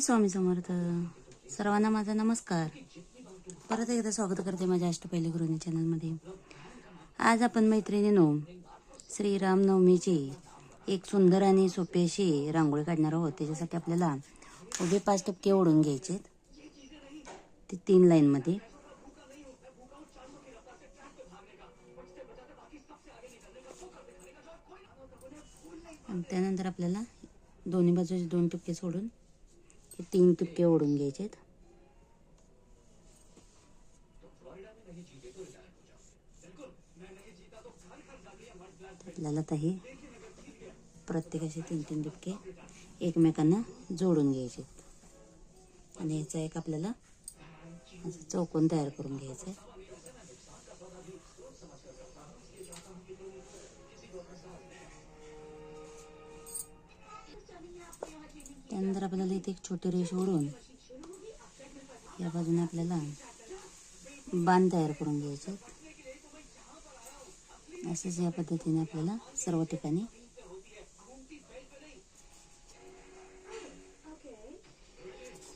स्वामी समर्थ. सर्वांना माझा नमस्कार. परत एकदा स्वागत करते माझ्या अष्टपैलू गृहिणी चॅनलमध्ये. आज आपण मैत्रिणींनो श्रीरामनवमीची एक सुंदर आणि सोपी अशी रांगोळी काढणार आहोत. त्याच्यासाठी आपल्याला उभे 5 ठिपके ओढून घ्यायचे, ते 3 लाईनमध्ये. आणि त्यानंतर आपल्याला दोन्ही बाजूचे 2 ठिपके सोडून हे 3 ठिपके ओढून घ्यायचे. आपल्याला आता हे प्रत्येकाचे 3-3 ठिपके एकमेकांना जोडून घ्यायचे आणि याचा एक आपल्याला असं चौकोन तयार करून घ्यायचा आहे. त्यानंतर आपल्याला इथे एक छोटी रेष ओढून या बाजूने आपल्याला बाण तयार करून घ्यायचे. असंच या पद्धतीने आपल्याला सर्व ठिकाणी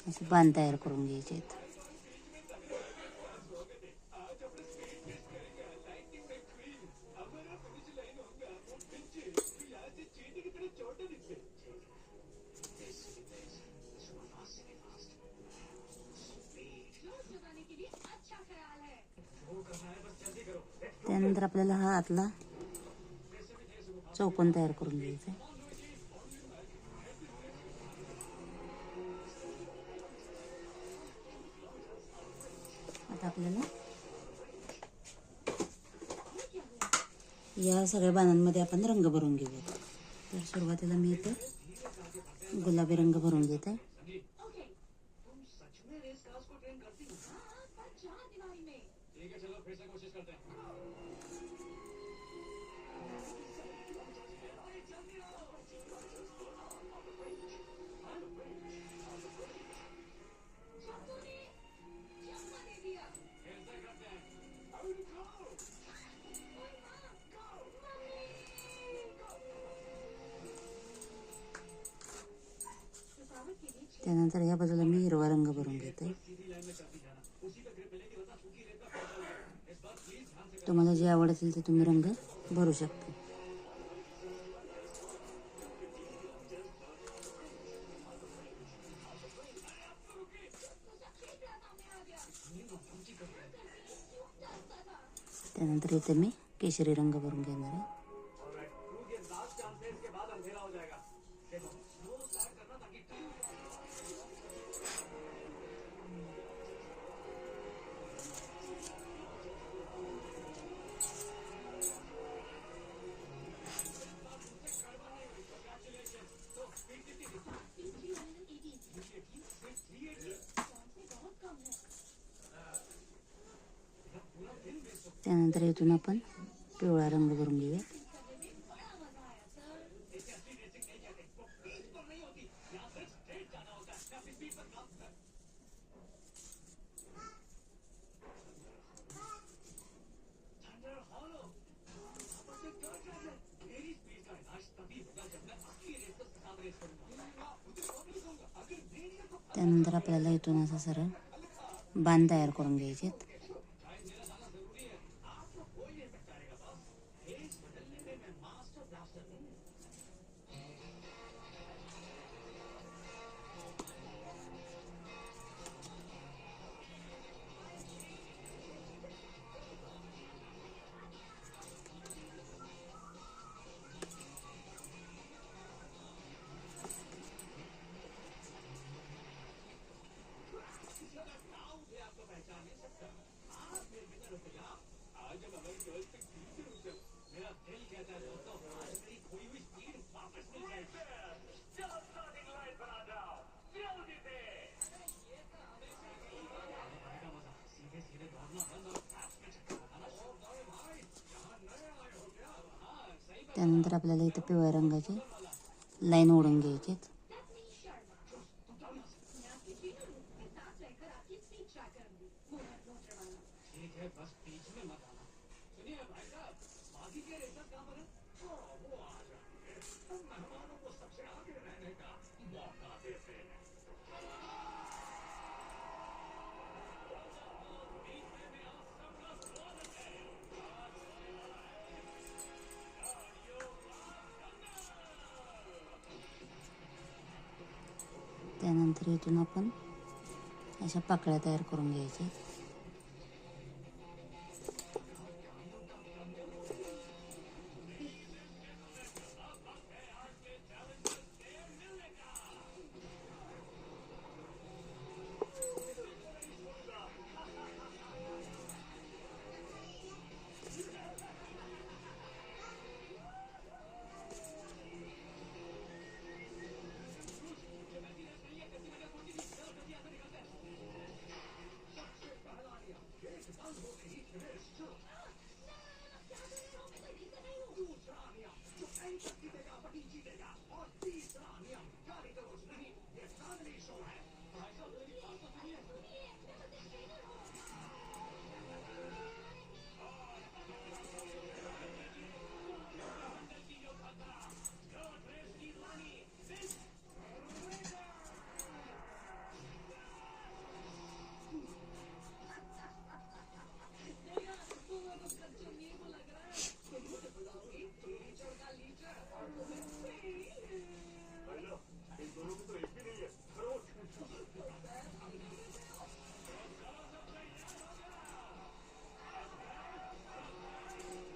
असे बाण तयार करून घ्यायचे आहेत. त्यानंतर आपल्याला हा आतला चौकोन तयार करून घ्यायचा आहे. आता आपल्याला या सगळ्या बाणांमध्ये आपण रंग भरून घेऊयात. तर सुरुवातीला मी इथे गुलाबी रंग भरून घेत आहे. त्यानंतर या बाजूला मी हिरवा रंग भरून घेते. तुम्हाला जे आवडतील ते तुम्ही रंग भरू शकता. त्यानंतर इथे मी केशरी रंग भरून घेणार आहे. त्यानंतर इथून आपण पिवळा रंग भरून घेऊया. त्यानंतर आपल्याला इथून असं सरळ बाण तयार करून घ्यायचे. त्यानंतर आपल्याला इथे पिवळ्या रंगाची लाईन ओढून घ्यायची. मेहमानों को सबसे आगे रहने का मौका देते हैं। त्यानंतर इथून आपण अशा पाकळ्या तयार करून घ्यायच्या.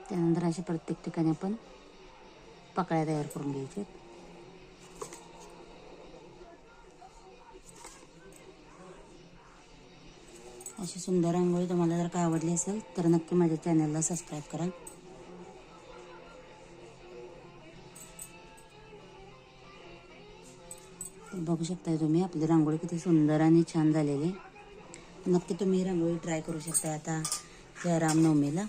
त्यानंतर अशा प्रत्येक ठिकाणी आपण पाकळ्या तयार करून घ्यायच्या. अशी सुंदर रांगोळी तुम्हाला जर का आवडली असेल तर नक्की माझ्या चॅनलला सबस्क्राईब करा. बघू शकता तुम्ही आपली रांगोळी किती सुंदर आणि छान झालेली. नक्की तुम्ही ही रांगोळी ट्राय करू शकता आता या रामनवमीला.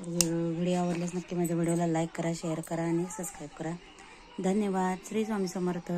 व्हिडिओ आवडल्यास नक्की माझ्या व्हिडिओला लाईक करा, शेअर करा आणि सबस्क्राईब करा. धन्यवाद. श्री स्वामी समर्थ.